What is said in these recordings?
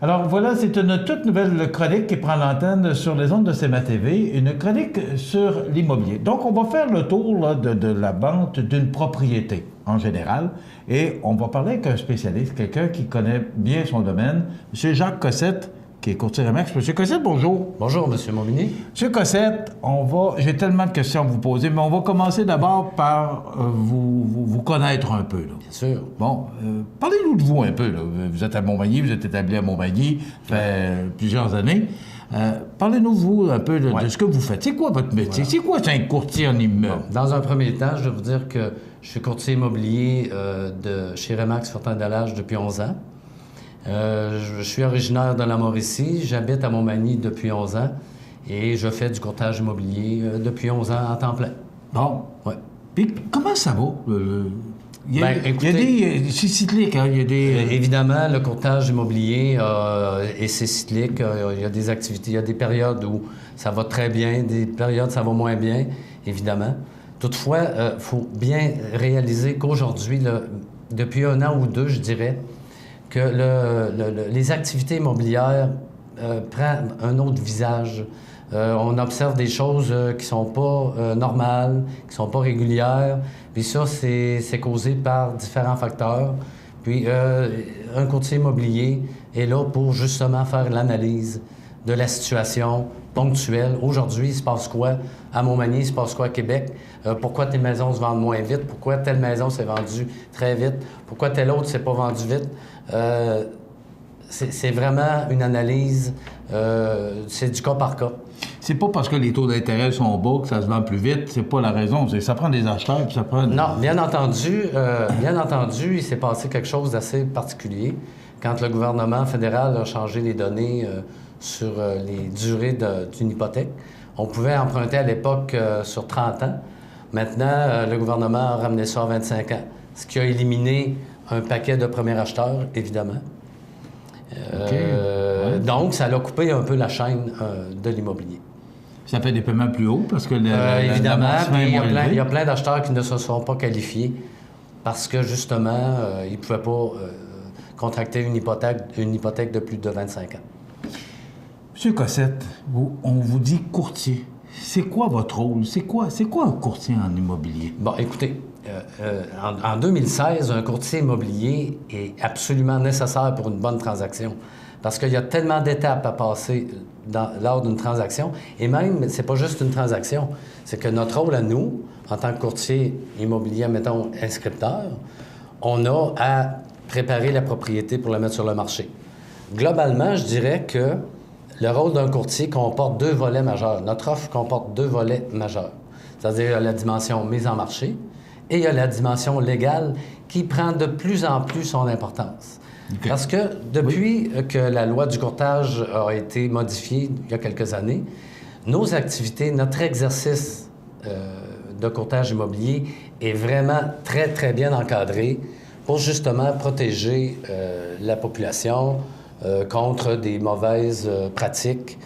Alors voilà, c'est une toute nouvelle chronique qui prend l'antenne sur les ondes de CMA-TV, une chronique sur l'immobilier. Donc, on va faire le tour là, de la vente d'une propriété en général et on va parler avec un spécialiste, quelqu'un qui connaît bien son domaine, M. Jacques Cossette, qui est courtier Remax. M. Cossette, bonjour. Bonjour, M. Montminy. M. Cossette, j'ai tellement de questions à vous poser, mais on va commencer d'abord par vous connaître un peu. Là. Bien sûr. Bon, parlez-nous de vous un peu. Là. Vous êtes à Montmagny, vous êtes établi à Montmagny, ça fait plusieurs années. Parlez-nous, vous, un peu de ce que vous faites. C'est quoi votre métier? Voilà. C'est quoi un courtier en immeuble? Bon, dans un premier temps, je vais vous dire que je suis courtier immobilier de chez Remax Fortin-Delage depuis 11 ans. Je suis originaire de la Mauricie, j'habite à Montmagny depuis 11 ans et je fais du courtage immobilier depuis 11 ans en temps plein. Bon. Ouais. Puis comment ça va? Écoutez, il y a des... C'est cyclique, hein? Il y a des... Évidemment, le courtage immobilier, c'est cyclique. Il y a des activités, il y a des périodes où ça va très bien, des périodes où ça va moins bien, évidemment. Toutefois, il faut bien réaliser qu'aujourd'hui, depuis un an ou deux, je dirais, que les activités immobilières prennent un autre visage. On observe des choses qui sont pas normales, qui sont pas régulières. Puis ça, c'est causé par différents facteurs. Puis un courtier immobilier est là pour justement faire l'analyse de la situation ponctuelle. Aujourd'hui, il se passe quoi à Montmagny, il se passe quoi à Québec? Pourquoi tes maisons se vendent moins vite? Pourquoi telle maison s'est vendue très vite? Pourquoi telle autre s'est pas vendue vite? C'est vraiment une analyse, c'est du cas par cas. C'est pas parce que les taux d'intérêt sont bas que ça se vend plus vite, c'est pas la raison. Ça prend des acheteurs, puis ça prend... Non, bien entendu, il s'est passé quelque chose d'assez particulier quand le gouvernement fédéral a changé les données sur les durées d'une hypothèque. On pouvait emprunter à l'époque sur 30 ans. Maintenant, le gouvernement a ramené ça à 25 ans, ce qui a éliminé un paquet de premiers acheteurs, évidemment. Donc, ça a coupé un peu la chaîne de l'immobilier. Ça fait des paiements plus hauts parce que évidemment, il y a plein d'acheteurs qui ne se sont pas qualifiés parce que, justement, ils ne pouvaient pas contracter une hypothèque de plus de 25 ans. M. Cossette, on vous dit courtier. C'est quoi votre rôle? C'est quoi un courtier en immobilier? Bon, écoutez, en 2016, un courtier immobilier est absolument nécessaire pour une bonne transaction. Parce qu'il y a tellement d'étapes à passer lors d'une transaction. Et même, c'est pas juste une transaction, c'est que notre rôle à nous, en tant que courtier immobilier, mettons, inscripteur, on a à préparer la propriété pour la mettre sur le marché. Globalement, je dirais que le rôle d'un courtier comporte deux volets majeurs. Notre offre comporte deux volets majeurs. C'est-à-dire, il y a la dimension mise en marché et il y a la dimension légale qui prend de plus en plus son importance. Okay. Parce que depuis que la loi du courtage a été modifiée il y a quelques années, nos activités, notre exercice de courtage immobilier est vraiment très, très bien encadré pour justement protéger la population contre des mauvaises pratiques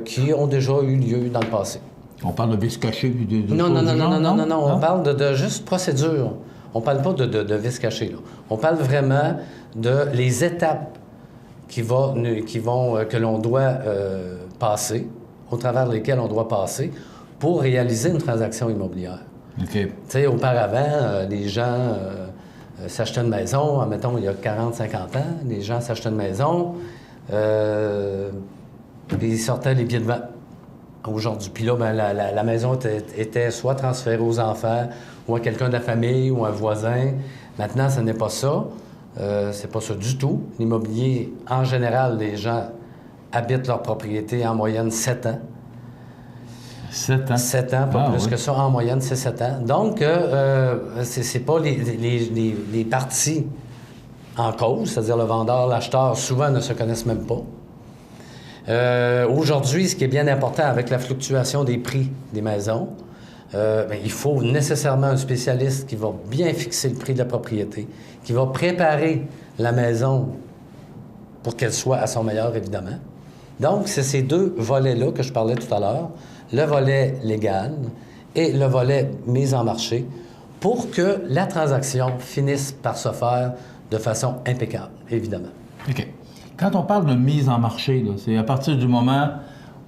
qui ont déjà eu lieu dans le passé. On parle de vice caché? Non. On parle de juste procédure. On ne parle pas de vice caché, là. On parle vraiment de les étapes que l'on doit passer, au travers lesquelles on doit passer pour réaliser une transaction immobilière. OK. Tu sais, auparavant, les gens s'achetaient une maison, admettons, il y a 40-50 ans, les gens s'achetaient une maison, puis ils sortaient les pieds devant. Aujourd'hui, puis là, la maison était soit transférée aux enfants, ou à quelqu'un de la famille, ou à un voisin. Maintenant, ce n'est pas ça. C'est pas ça du tout. L'immobilier, en général, les gens habitent leur propriété en moyenne 7 ans. 7 ans? 7 ans, pas plus que ça. En moyenne, c'est 7 ans. Donc, c'est pas les parties en cause, c'est-à-dire le vendeur, l'acheteur, souvent ne se connaissent même pas. Aujourd'hui, ce qui est bien important avec la fluctuation des prix des maisons, il faut nécessairement un spécialiste qui va bien fixer le prix de la propriété, qui va préparer la maison pour qu'elle soit à son meilleur, évidemment. Donc, c'est ces deux volets-là que je parlais tout à l'heure, le volet légal et le volet mise en marché, pour que la transaction finisse par se faire de façon impeccable, évidemment. OK. Quand on parle de mise en marché, là, c'est à partir du moment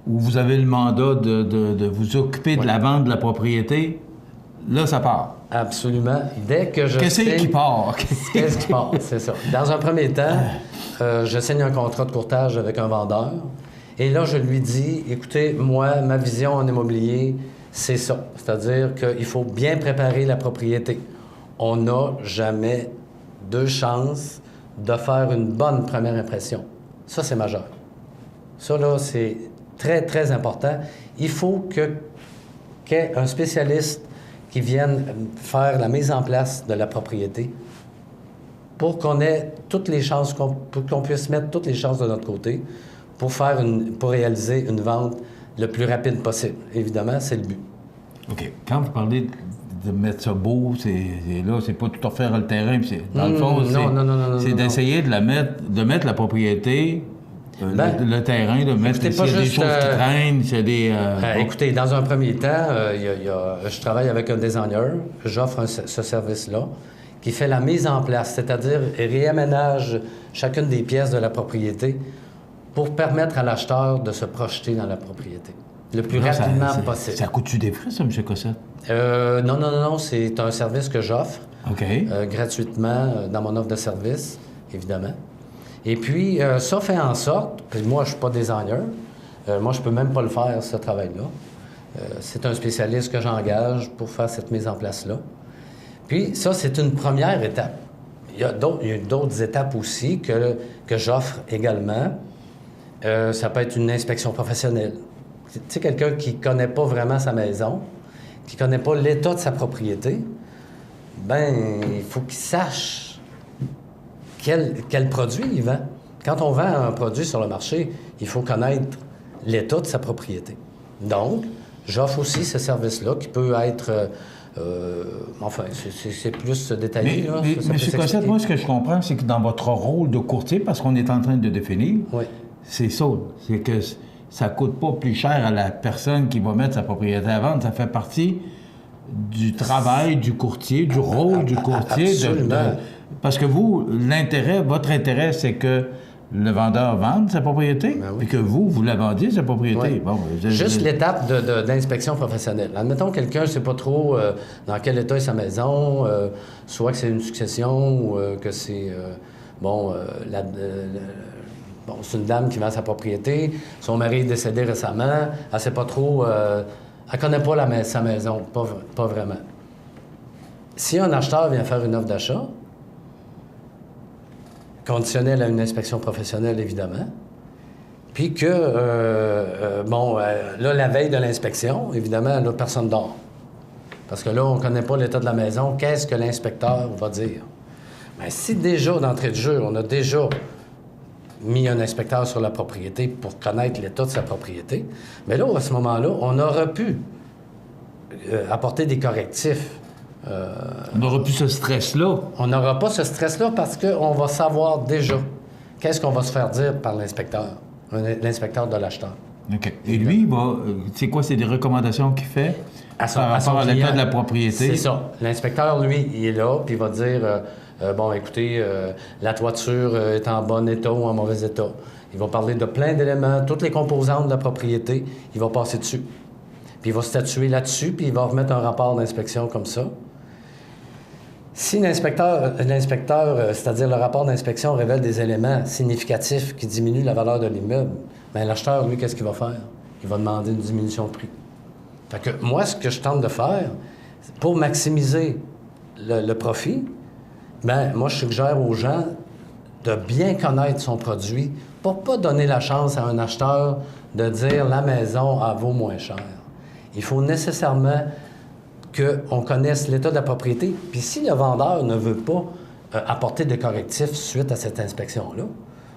où vous avez le mandat de vous occuper de la vente de la propriété, là, ça part. Absolument. Dès que je Qu'est-ce qui part? Qu'est-ce qui part? C'est ça. Dans un premier temps, je signe un contrat de courtage avec un vendeur. Et là, je lui dis, écoutez, moi, ma vision en immobilier, c'est ça. C'est-à-dire qu'il faut bien préparer la propriété. On n'a jamais deux chances de faire une bonne première impression. Ça, c'est majeur. Ça, là, c'est très, très important. Il faut qu'il y ait un spécialiste qui vienne faire la mise en place de la propriété pour qu'on ait toutes les chances, pour qu'on puisse mettre toutes les chances de notre côté pour réaliser une vente le plus rapide possible. Évidemment, c'est le but. OK. Quand vous parlez de mettre ça beau, c'est pas tout à faire le terrain. Dans le fond, c'est d'essayer de mettre la propriété, le terrain, de mettre s'il y a des choses qui traînent, s'il y a des... Écoutez, dans un premier temps, je travaille avec un designer, j'offre ce service-là, qui fait la mise en place, c'est-à-dire réaménage chacune des pièces de la propriété pour permettre à l'acheteur de se projeter dans la propriété le plus rapidement possible. Ça coûte-tu des frais, ça, M. Cossette? Non, c'est un service que j'offre gratuitement dans mon offre de service, évidemment. Et puis, ça fait en sorte, puis moi, je ne suis pas designer, moi, je ne peux même pas le faire, ce travail-là. C'est un spécialiste que j'engage pour faire cette mise en place-là. Puis, ça, c'est une première étape. Il y a d'autres étapes aussi que j'offre également. Ça peut être une inspection professionnelle. Tu sais, quelqu'un qui ne connaît pas vraiment sa maison, qui ne connaît pas l'état de sa propriété, ben il faut qu'il sache quel produit il vend. Quand on vend un produit sur le marché, il faut connaître l'état de sa propriété. Donc, j'offre aussi ce service-là qui peut être... enfin, c'est plus détaillé. Mais M. Cossette, moi, ce que je comprends, c'est que dans votre rôle de courtier, parce qu'on est en train de définir, c'est ça. C'est que ça ne coûte pas plus cher à la personne qui va mettre sa propriété à vendre. Ça fait partie du travail du courtier, du rôle du courtier. Parce que votre intérêt, c'est que le vendeur vende sa propriété, puis que vous la vendiez, sa propriété. Oui. Bon, juste l'étape d'inspection professionnelle. Admettons quelqu'un ne sait pas trop dans quel état est sa maison, soit que c'est une succession ou que c'est... c'est une dame qui vend sa propriété, son mari est décédé récemment, elle ne sait pas trop... elle ne connaît pas sa maison, pas vraiment. Si un acheteur vient faire une offre d'achat, conditionnelle à une inspection professionnelle, évidemment. Puis que, là, la veille de l'inspection, évidemment, là, personne dort. Parce que là, on ne connaît pas l'état de la maison. Qu'est-ce que l'inspecteur va dire? Bien, si déjà, d'entrée de jeu, on a déjà mis un inspecteur sur la propriété pour connaître l'état de sa propriété, mais là, à ce moment-là, on aurait pu apporter des correctifs. On n'aura plus ce stress-là. On n'aura pas ce stress-là parce qu'on va savoir déjà qu'est-ce qu'on va se faire dire par l'inspecteur de l'acheteur. OK. Et lui, c'est quoi? C'est des recommandations qu'il fait par rapport à l'état de la propriété? C'est ça. L'inspecteur, lui, il est là, puis il va dire, écoutez, la toiture est en bon état ou en mauvais état. Il va parler de plein d'éléments, toutes les composantes de la propriété, il va passer dessus. Puis il va statuer là-dessus, puis il va remettre un rapport d'inspection comme ça. Si l'inspecteur, c'est-à-dire le rapport d'inspection, révèle des éléments significatifs qui diminuent la valeur de l'immeuble, bien, l'acheteur, lui, qu'est-ce qu'il va faire? Il va demander une diminution de prix. Fait que moi, ce que je tente de faire, pour maximiser le profit, bien, moi, je suggère aux gens de bien connaître son produit pour pas donner la chance à un acheteur de dire « la maison, elle vaut moins cher ». Il faut nécessairement qu'on connaisse l'état de la propriété. Puis si le vendeur ne veut pas apporter de correctifs suite à cette inspection-là,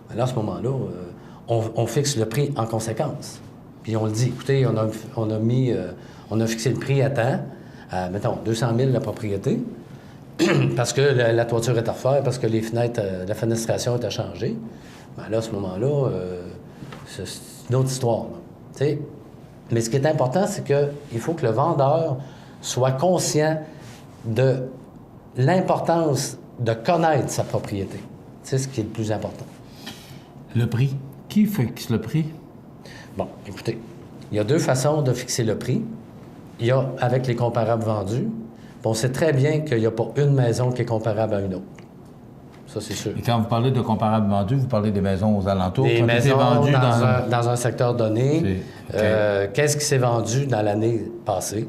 bien là, à ce moment-là, on fixe le prix en conséquence. Puis on le dit, écoutez, on a fixé le prix à temps, mettons, 200 000 la propriété, parce que la toiture est à refaire, parce que les fenêtres, la fenestration est à changer. Bien là, à ce moment-là, c'est une autre histoire. Tu sais. Mais ce qui est important, c'est qu'il faut que le vendeur soit conscient de l'importance de connaître sa propriété. C'est ce qui est le plus important. Le prix. Qui fixe le prix? Bon, écoutez, il y a 2 façons de fixer le prix. Il y a avec les comparables vendus. Puis on sait très bien qu'il n'y a pas une maison qui est comparable à une autre. Ça, c'est sûr. Et quand vous parlez de comparables vendus, vous parlez des maisons aux alentours? Des maisons vendues dans un secteur donné. Okay. Qu'est-ce qui s'est vendu dans l'année passée?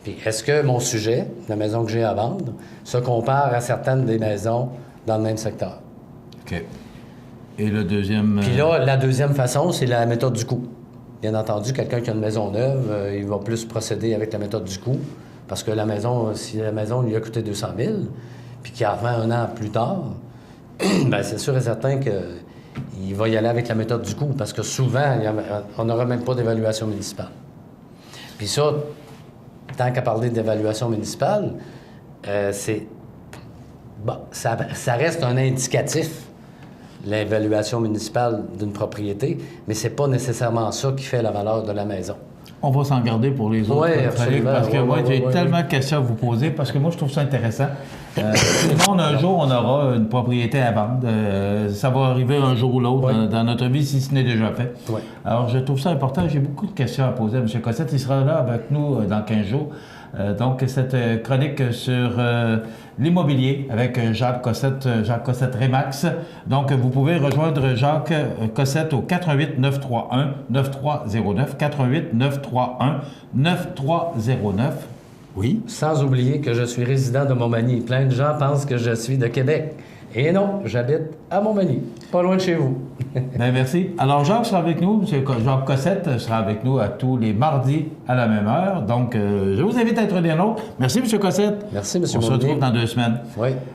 Puis est-ce que mon sujet, la maison que j'ai à vendre, se compare à certaines des maisons dans le même secteur? OK. Et le deuxième... Puis là, la deuxième façon, c'est la méthode du coût. Bien entendu, quelqu'un qui a une maison neuve, il va plus procéder avec la méthode du coût, parce que la maison, si la maison lui a coûté 200 000, puis qu'il revend un an plus tard, bien, c'est sûr et certain qu'il va y aller avec la méthode du coût, parce que souvent, on n'aura même pas d'évaluation municipale. Puis ça, tant qu'à parler d'évaluation municipale, ça reste un indicatif, l'évaluation municipale d'une propriété, mais c'est pas nécessairement ça qui fait la valeur de la maison. On va s'en garder pour les autres. Oui, absolument. Parce que moi, j'ai tellement de questions à vous poser, parce que moi, je trouve ça intéressant. Tout le monde, un jour, on aura une propriété à vendre. Ça va arriver un jour ou l'autre dans notre vie, si ce n'est déjà fait. Oui. Alors, je trouve ça important. J'ai beaucoup de questions à poser à M. Cossette. Il sera là avec nous dans 15 jours. Donc, cette chronique sur l'immobilier avec Jacques Cossette Remax. Donc, vous pouvez rejoindre Jacques Cossette au 88 931 9309, 88 931 9309. Oui. Sans oublier que je suis résident de Montmagny. Plein de gens pensent que je suis de Québec. Et non, j'habite à Montmagny, pas loin de chez vous. Bien, merci. Alors, Jacques sera avec nous, M. Jacques Cossette sera avec nous à tous les mardis à la même heure. Donc, je vous invite à être des nôtres. Merci, M. Cossette. Merci, M. On se retrouve dans 2 semaines. Oui.